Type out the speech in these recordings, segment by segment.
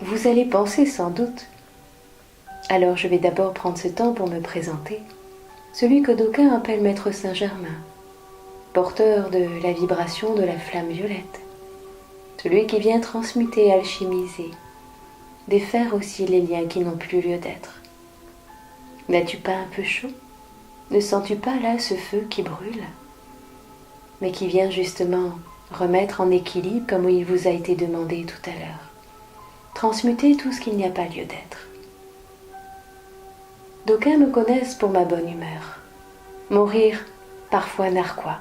Vous allez penser sans doute. Alors je vais d'abord prendre ce temps pour me présenter. Celui que d'aucuns appellent Maître Saint-Germain, porteur de la vibration de la flamme violette. Celui qui vient transmuter et alchimiser, défaire aussi les liens qui n'ont plus lieu d'être. N'as-tu pas un peu chaud? Ne sens-tu pas là ce feu qui brûle, mais qui vient justement remettre en équilibre comme il vous a été demandé tout à l'heure? Transmuter tout ce qu'il n'y a pas lieu d'être. D'aucuns me connaissent pour ma bonne humeur, mon rire parfois narquois.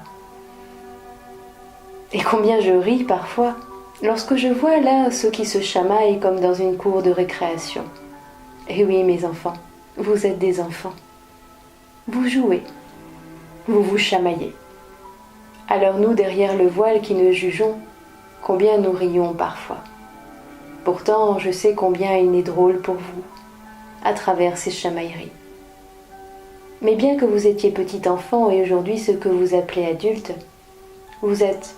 Et combien je ris parfois lorsque je vois là ceux qui se chamaillent comme dans une cour de récréation. Et oui, mes enfants, vous êtes des enfants. Vous jouez, vous vous chamaillez. Alors nous, derrière le voile qui ne jugeons, combien nous rions parfois. Pourtant, je sais combien il n'est drôle pour vous, à travers ces chamailleries. Mais bien que vous étiez petit enfant et aujourd'hui ce que vous appelez adulte, vous êtes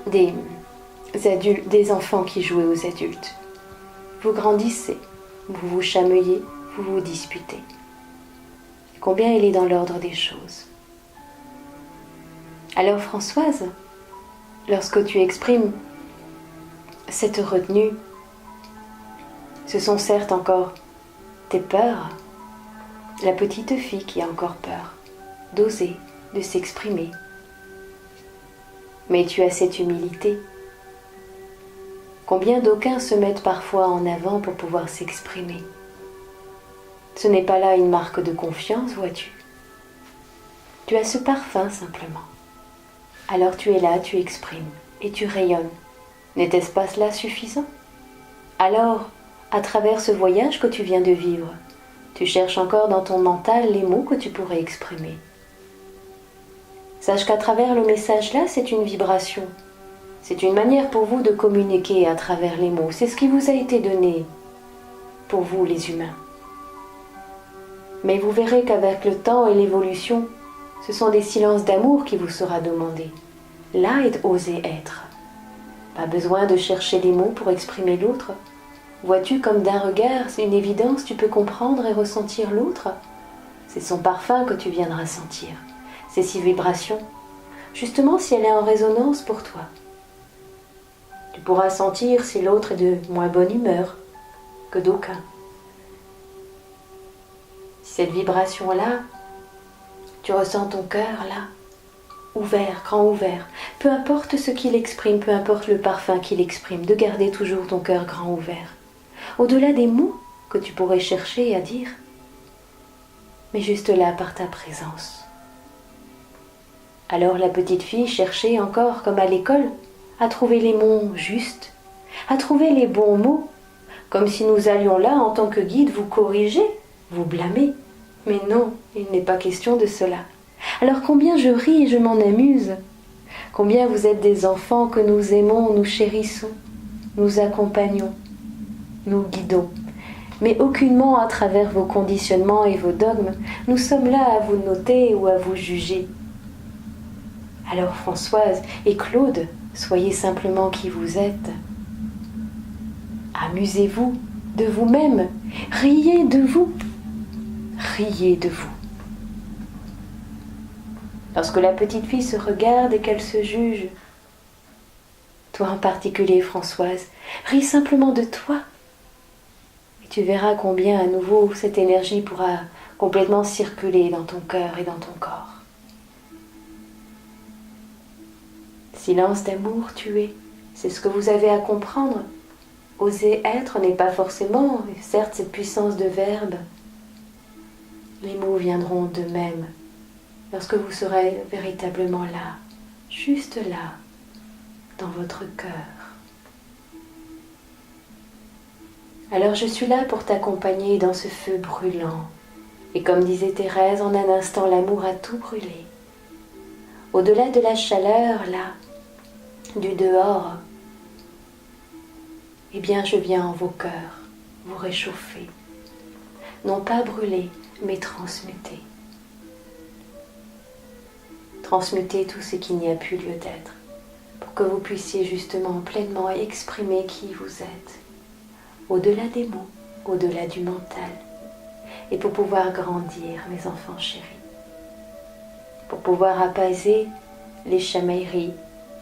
des enfants qui jouaient aux adultes. Vous grandissez, vous vous chamaillez, vous vous disputez. Combien il est dans l'ordre des choses. Alors Françoise, lorsque tu exprimes cette retenue, ce sont certes encore tes peurs, la petite fille qui a encore peur d'oser, de s'exprimer. Mais tu as cette humilité. Combien d'aucuns se mettent parfois en avant pour pouvoir s'exprimer. Ce n'est pas là une marque de confiance, vois-tu. Tu as ce parfum simplement. Alors tu es là, tu exprimes et tu rayonnes. N'était-ce pas cela suffisant? Alors, à travers ce voyage que tu viens de vivre, tu cherches encore dans ton mental les mots que tu pourrais exprimer. Sache qu'à travers le message là, c'est une vibration. C'est une manière pour vous de communiquer à travers les mots. C'est ce qui vous a été donné pour vous, les humains. Mais vous verrez qu'avec le temps et l'évolution, ce sont des silences d'amour qui vous sera demandé. Là est oser être. Pas besoin de chercher des mots pour exprimer l'autre. Vois-tu comme d'un regard, c'est une évidence, tu peux comprendre et ressentir l'autre? C'est son parfum que tu viendras sentir. C'est ses vibrations. Justement si elle est en résonance pour toi. Tu pourras sentir si l'autre est de moins bonne humeur que d'aucuns. Cette vibration-là, tu ressens ton cœur là, ouvert, grand ouvert. Peu importe ce qu'il exprime, peu importe le parfum qu'il exprime, de garder toujours ton cœur grand ouvert. Au-delà des mots que tu pourrais chercher à dire, mais juste là par ta présence. Alors la petite fille cherchait encore, comme à l'école, à trouver les mots justes, à trouver les bons mots, comme si nous allions là en tant que guide vous corriger, vous blâmer. Mais non, il n'est pas question de cela. Alors combien je ris et je m'en amuse. Combien vous êtes des enfants que nous aimons, nous chérissons, nous accompagnons, nous guidons. Mais aucunement à travers vos conditionnements et vos dogmes, nous sommes là à vous noter ou à vous juger. Alors Françoise et Claude, soyez simplement qui vous êtes. Amusez-vous de vous-même, riez de vous. Riez de vous. Lorsque la petite fille se regarde et qu'elle se juge, toi en particulier Françoise, ris simplement de toi. Et tu verras combien à nouveau cette énergie pourra complètement circuler dans ton cœur et dans ton corps. Silence d'amour, tu es. C'est ce que vous avez à comprendre. Oser être n'est pas forcément, certes, cette puissance de verbe. Les mots viendront d'eux-mêmes lorsque vous serez véritablement là, juste là, dans votre cœur. Alors je suis là pour t'accompagner dans ce feu brûlant. Et comme disait Thérèse, en un instant l'amour a tout brûlé. Au-delà de la chaleur, là, du dehors, eh bien je viens en vos cœurs, vous réchauffer. Non pas brûler, mais transmuter. Transmuter tout ce qui n'y a plus lieu d'être, pour que vous puissiez justement pleinement exprimer qui vous êtes, au-delà des mots, au-delà du mental, et pour pouvoir grandir, mes enfants chéris, pour pouvoir apaiser les chamailleries,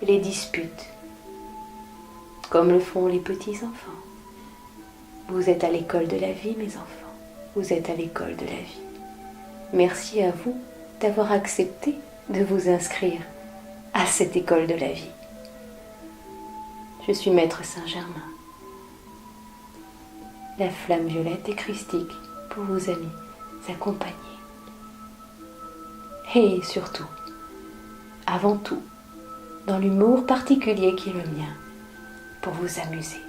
les disputes, comme le font les petits-enfants. Vous êtes à l'école de la vie, mes enfants, vous êtes à l'école de la vie. Merci à vous d'avoir accepté de vous inscrire à cette école de la vie. Je suis Maître Saint-Germain, la flamme violette et christique pour vous accompagner. Et surtout, avant tout, dans l'humour particulier qui est le mien, pour vous amuser.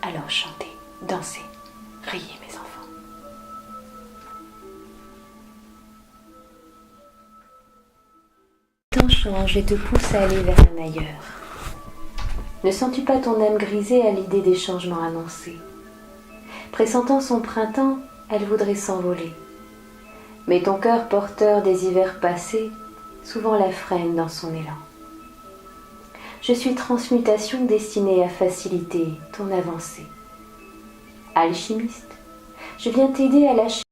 Alors chantez, dansez, riez mes enfants. Le temps change et te pousse à aller vers un ailleurs. Ne sens-tu pas ton âme grisée à l'idée des changements annoncés? Pressentant son printemps, elle voudrait s'envoler. Mais ton cœur porteur des hivers passés souvent la freine dans son élan. Je suis transmutation destinée à faciliter ton avancée. Alchimiste, je viens t'aider à lâcher